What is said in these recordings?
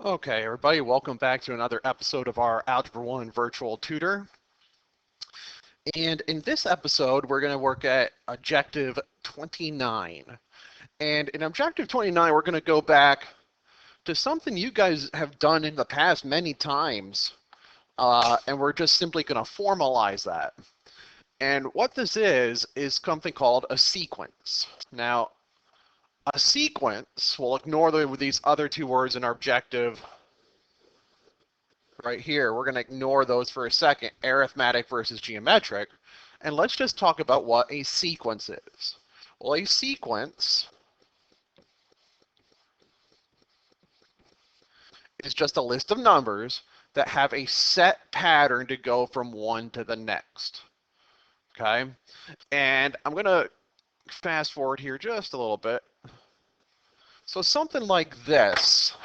Okay, everybody, welcome back to another episode of our Algebra 1 virtual tutor. And in this episode, we're going to work at Objective 29. And in Objective 29, we're going to go back to something you guys have done in the past many times. And we're just simply going to formalize that. And what this is something called a sequence. Now, a sequence, we'll ignore these other two words in our objective right here. We're going to ignore those for a second, arithmetic versus geometric, and let's just talk about what a sequence is. Well, a sequence is just a list of numbers that have a set pattern to go from one to the next. Okay? And I'm going to fast forward here just a little bit. So something like this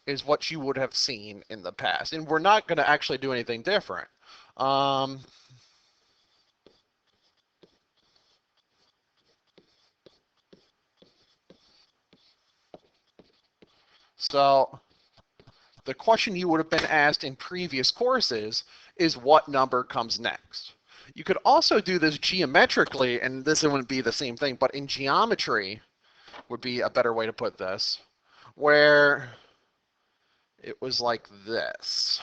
is what you would have seen in the past. And we're not going to actually do anything different. So the question you would have been asked in previous courses is what number comes next. You could also do this geometrically, and this wouldn't be the same thing, but in geometry would be a better way to put this, where it was like this.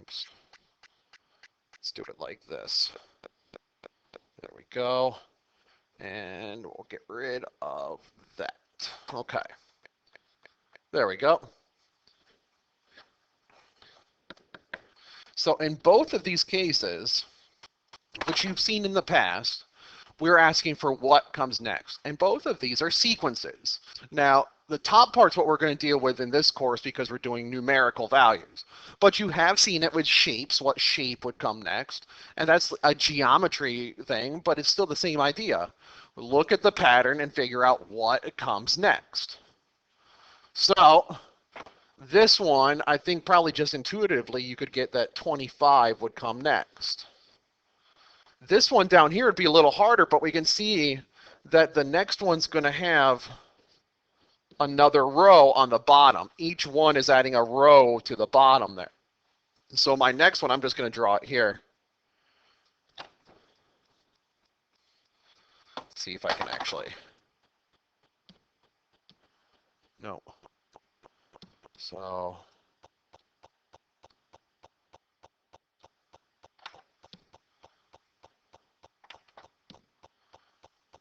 Oops. Let's do it like this. There we go. And we'll get rid of that. Okay. There we go. So in both of these cases, which you've seen in the past, we're asking for what comes next. And both of these are sequences. Now, the top part's what we're going to deal with in this course because we're doing numerical values. But you have seen it with shapes, what shape would come next. And that's a geometry thing, but it's still the same idea. Look at the pattern and figure out what comes next. So this one, I think probably just intuitively you could get that 25 would come next. This one down here would be a little harder, but we can see that the next one's going to have another row on the bottom. Each one is adding a row to the bottom there. So my next one, I'm just going to draw it here. Let's see if I can actually. No. So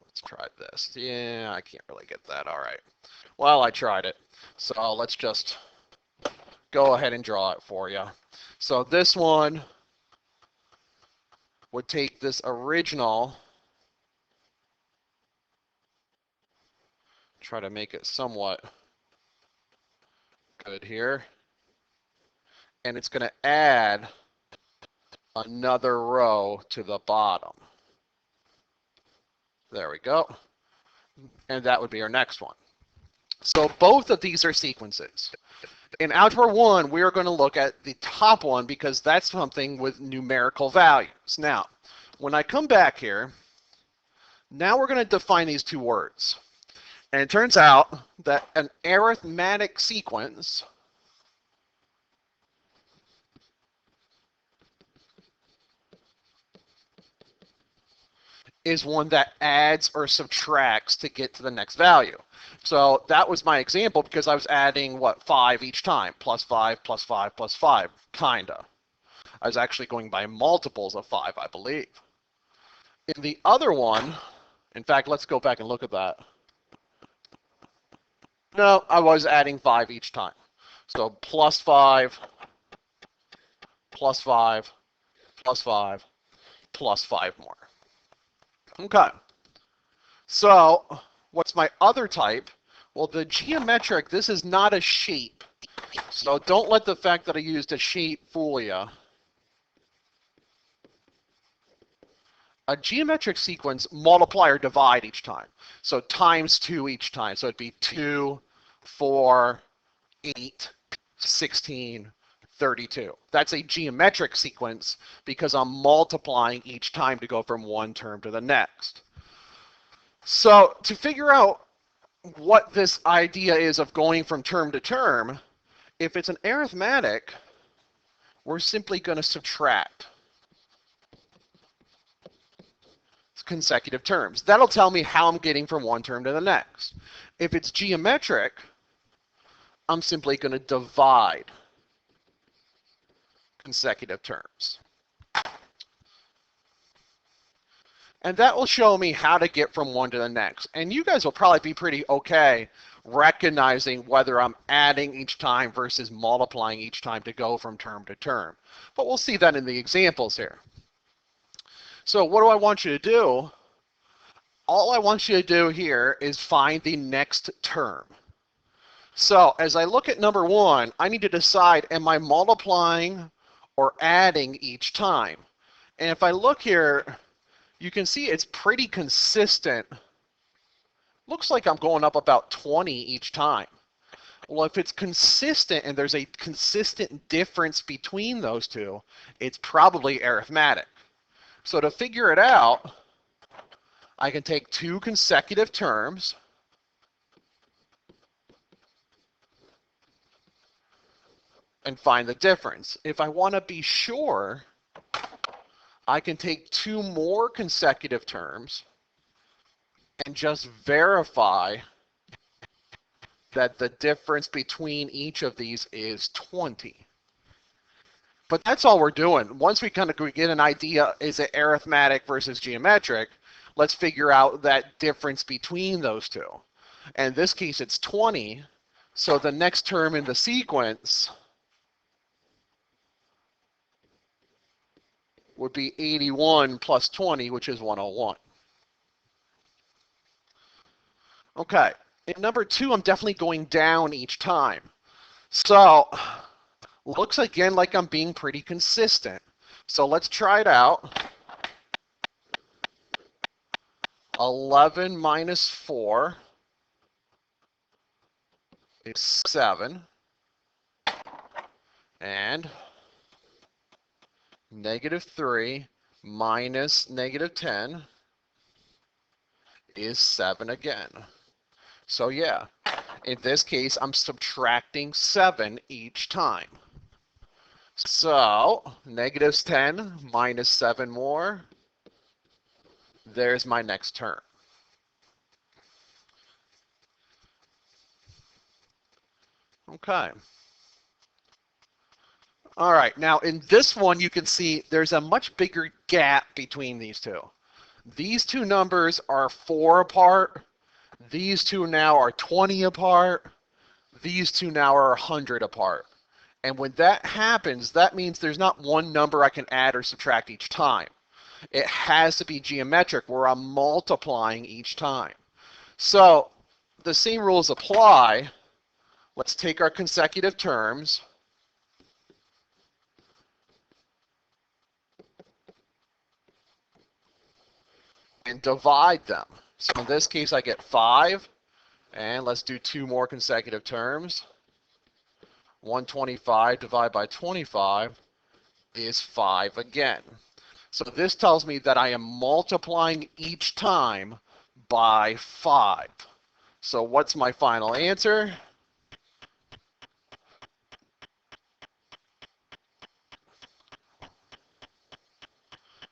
let's try this. Yeah, I can't really get that. All right. Well, I tried it. So let's just go ahead and draw it for you. So this one would take this original, try to make it somewhat good here, and it's going to add another row to the bottom. There we go. And that would be our next one. So both of these are sequences. In Algebra 1, we are going to look at the top one because that's something with numerical values. Now, when I come back here, now we're going to define these two words. And it turns out that an arithmetic sequence is one that adds or subtracts to get to the next value. So that was my example because I was adding, 5 each time, plus 5, plus 5, plus 5, kinda. I was actually going by multiples of 5, I believe. In the other one, in fact, let's go back and look at that. No, I was adding 5 each time. So plus 5, plus 5, plus 5, plus 5 more. Okay. So what's my other type? Well, the geometric, this is not a shape. So don't let the fact that I used a shape fool you. a geometric sequence multiply or divide each time. So times 2 each time. So it'd be 2, 4, 8, 16, 32. That's a geometric sequence because I'm multiplying each time to go from one term to the next. So to figure out what this idea is of going from term to term, if it's an arithmetic, we're simply going to subtract consecutive terms. That'll tell me how I'm getting from one term to the next. If it's geometric, I'm simply going to divide consecutive terms. And that will show me how to get from one to the next. And you guys will probably be pretty okay recognizing whether I'm adding each time versus multiplying each time to go from term to term. But we'll see that in the examples here. So what do I want you to do? All I want you to do here is find the next term. So as I look at number 1, I need to decide, am I multiplying or adding each time? And if I look here, you can see it's pretty consistent. Looks like I'm going up about 20 each time. Well, if it's consistent and there's a consistent difference between those two, it's probably arithmetic. So to figure it out, I can take two consecutive terms and find the difference. If I want to be sure, I can take two more consecutive terms and just verify that the difference between each of these is 20. But that's all we're doing. Once we kind of get an idea, is it arithmetic versus geometric, let's figure out that difference between those two. And in this case, it's 20. So the next term in the sequence would be 81 plus 20, which is 101. Okay, in number 2, I'm definitely going down each time. So looks again like I'm being pretty consistent. So let's try it out. 11 minus 4 is 7. And negative 3 minus negative 10 is 7 again. So yeah, in this case, I'm subtracting 7 each time. So negative 10 minus 7 more, there's my next term. Okay. All right, now in this one, you can see there's a much bigger gap between these two. These two numbers are 4 apart. These two now are 20 apart. These two now are 100 apart. And when that happens, that means there's not one number I can add or subtract each time. It has to be geometric where I'm multiplying each time. So the same rules apply. Let's take our consecutive terms and divide them. So in this case, I get 5. And let's do 2 more consecutive terms. 125 divided by 25 is 5 again. So this tells me that I am multiplying each time by 5. So what's my final answer?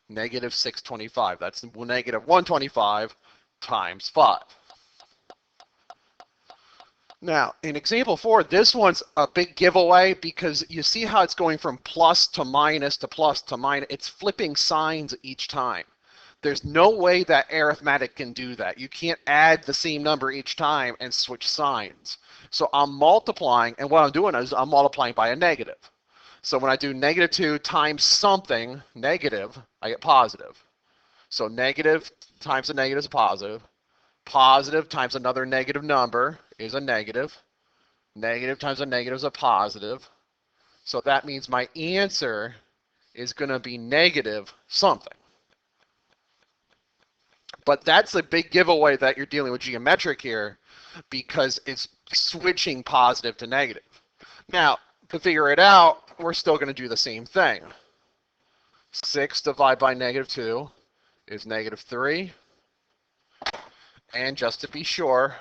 Negative 625. That's negative 125 times 5. Now, in example 4, this one's a big giveaway because you see how it's going from plus to minus to plus to minus. It's flipping signs each time. There's no way that arithmetic can do that. You can't add the same number each time and switch signs. So I'm multiplying, and what I'm doing is I'm multiplying by a negative. So when I do negative 2 times something negative, I get positive. So negative times a negative is a positive. Positive times another negative number is a negative. Negative times a negative is a positive. So that means my answer is going to be negative something. But that's a big giveaway that you're dealing with geometric here, because it's switching positive to negative. Now, to figure it out, we're still going to do the same thing. 6 divided by negative 2 is negative 3. And just to be sure,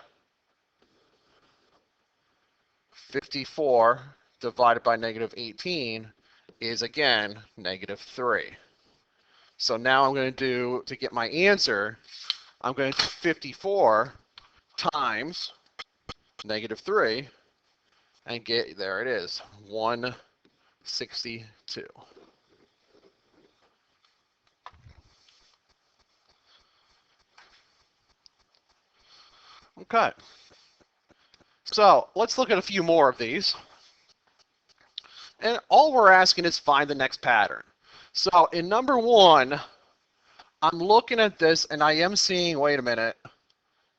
54 divided by negative 18 is, again, negative 3. So now I'm going to do, to get my answer, I'm going to do 54 times negative 3, and get, there it is, 162. Okay. So let's look at a few more of these. And all we're asking is find the next pattern. So in number 1, I'm looking at this and I am seeing, wait a minute,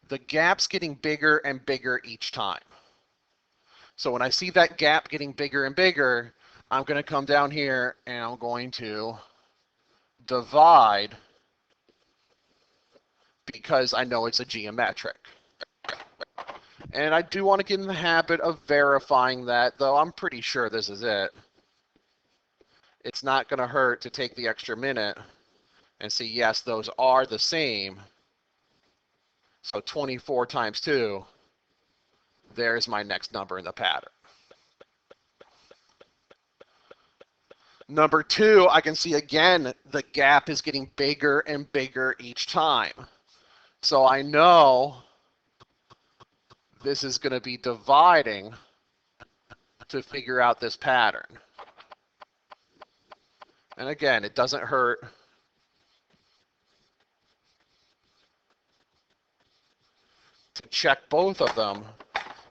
the gap's getting bigger and bigger each time. So when I see that gap getting bigger and bigger, I'm going to come down here and I'm going to divide, because I know it's a geometric. And I do want to get in the habit of verifying that, though I'm pretty sure this is it. It's not going to hurt to take the extra minute and see, yes, those are the same. So 24 times 2, there's my next number in the pattern. Number 2, I can see again the gap is getting bigger and bigger each time. So I know this is going to be dividing to figure out this pattern. And again, it doesn't hurt to check both of them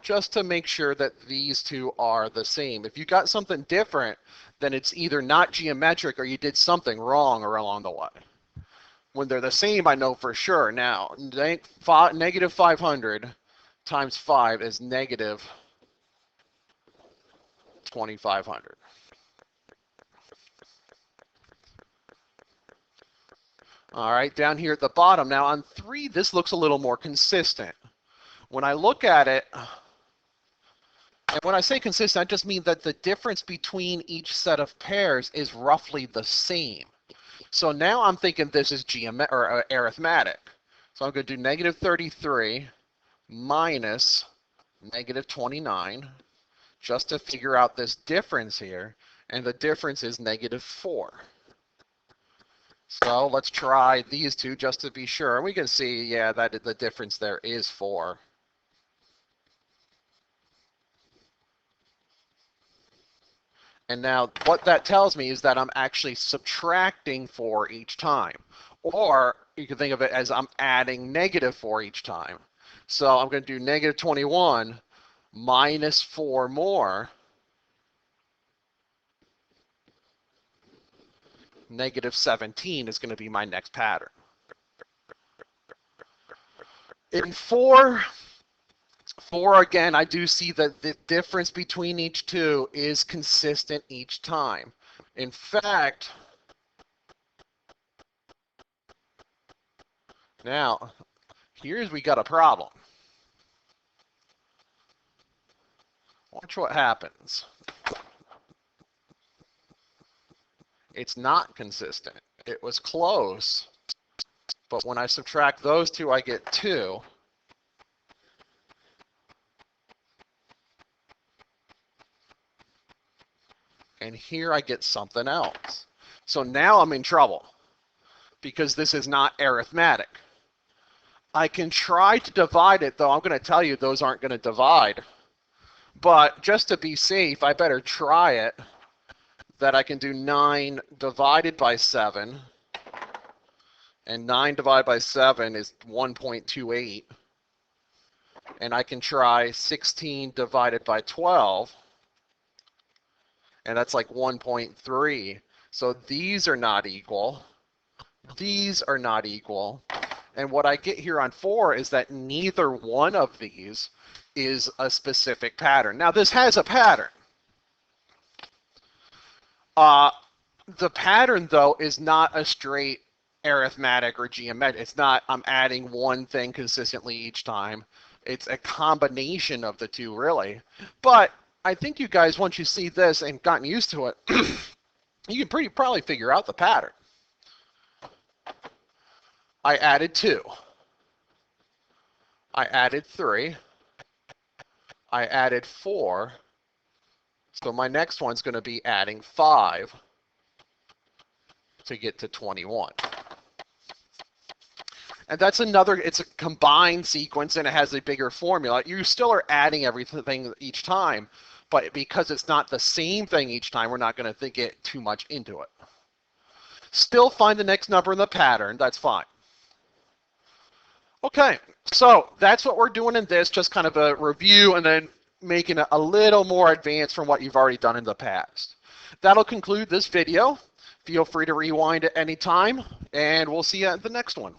just to make sure that these two are the same. If you got something different, then it's either not geometric or you did something wrong or along the way. When they're the same, I know for sure. Now, negative 500 times 5 is negative 2,500. All right, down here at the bottom. Now on 3, this looks a little more consistent. When I look at it, and when I say consistent, I just mean that the difference between each set of pairs is roughly the same. So now I'm thinking this is arithmetic. So I'm going to do negative 33 minus negative 29 just to figure out this difference here. And the difference is negative 4. So let's try these two just to be sure. We can see, yeah, that the difference there is 4. And now what that tells me is that I'm actually subtracting 4 each time. Or you can think of it as I'm adding negative 4 each time. So I'm going to do negative 21 minus 4 more. Negative 17 is going to be my next pattern. In 4 again, I do see that the difference between each two is consistent each time. In fact, now, we got a problem. Watch what happens. It's not consistent. It was close, but when I subtract those two, I get 2. And here I get something else. So now I'm in trouble because this is not arithmetic. I can try to divide it, though I'm going to tell you those aren't going to divide. But just to be safe, I better try it. That I can do 9 divided by 7. And 9 divided by 7 is 1.28. And I can try 16 divided by 12. And that's like 1.3. So these are not equal. These are not equal. And what I get here on 4 is that neither one of these is a specific pattern. Now this has a pattern. The pattern, though, is not a straight arithmetic or geometric. It's not I'm adding one thing consistently each time. It's a combination of the two, really. But I think you guys, once you see this and gotten used to it, you can probably figure out the pattern. I added 2. I added 3. I added 4. So my next one's going to be adding 5 to get to 21. And that's another, it's a combined sequence and it has a bigger formula. You still are adding everything each time, but because it's not the same thing each time, we're not going to get too much into it. Still find the next number in the pattern, that's fine. Okay, so that's what we're doing in this, just kind of a review and then making it a little more advanced from what you've already done in the past. That'll conclude this video. Feel free to rewind at any time, and we'll see you at the next one.